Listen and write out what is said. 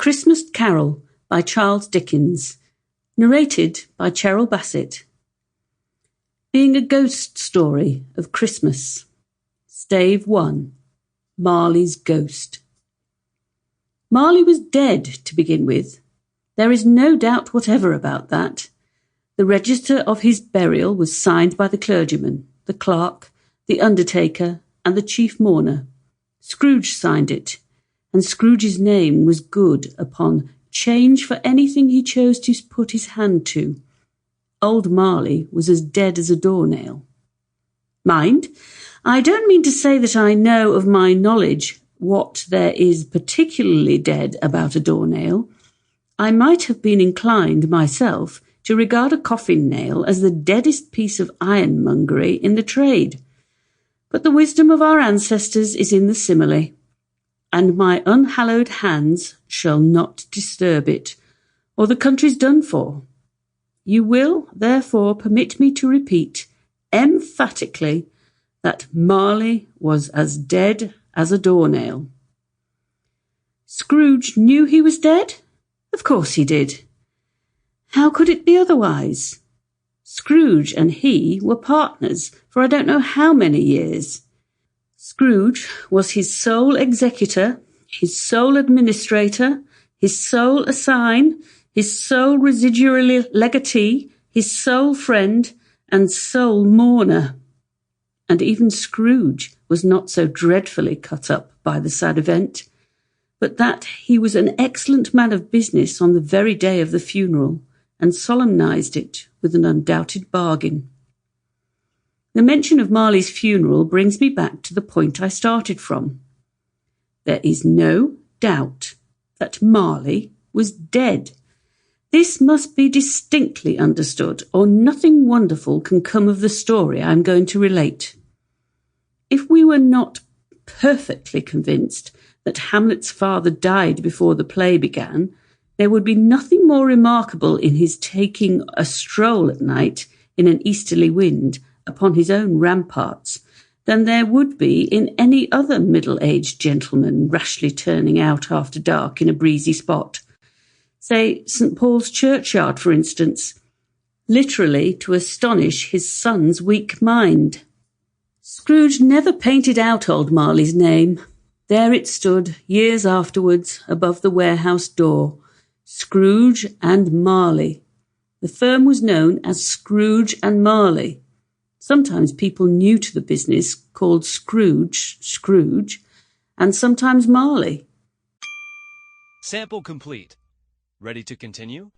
Christmas Carol by Charles Dickens. Narrated by Cheryl Bassett. Being a ghost story of Christmas. Stave 1. Marley's Ghost. Marley was dead to begin with. There is no doubt whatever about that. The register of his burial was signed by the clergyman, the clerk, the undertaker, and the chief mourner. Scrooge signed it, and Scrooge's name was good upon change for anything he chose to put his hand to. Old Marley was as dead as a doornail. Mind, I don't mean to say that I know of my knowledge what there is particularly dead about a doornail. I might have been inclined myself to regard a coffin nail as the deadest piece of ironmongery in the trade. But the wisdom of our ancestors is in the simile, and my unhallowed hands shall not disturb it, or the country's done for. You will, therefore, permit me to repeat emphatically that Marley was as dead as a doornail. Scrooge knew he was dead? Of course he did. How could it be otherwise? Scrooge and he were partners for I don't know how many years. Scrooge was his sole executor, his sole administrator, his sole assign, his sole residual legatee, his sole friend, and sole mourner. And even Scrooge was not so dreadfully cut up by the sad event, but that he was an excellent man of business on the very day of the funeral, and solemnized it with an undoubted bargain. The mention of Marley's funeral brings me back to the point I started from. There is no doubt that Marley was dead. This must be distinctly understood, or nothing wonderful can come of the story I am going to relate. If we were not perfectly convinced that Hamlet's father died before the play began, there would be nothing more remarkable in his taking a stroll at night in an easterly wind upon his own ramparts than there would be in any other middle-aged gentleman rashly turning out after dark in a breezy spot. Say St. Paul's churchyard, for instance, literally to astonish his son's weak mind. Scrooge never painted out old Marley's name. There it stood, years afterwards, above the warehouse door. Scrooge and Marley. The firm was known as Scrooge and Marley. Sometimes people new to the business called Scrooge, and sometimes Marley. Sample complete. Ready to continue?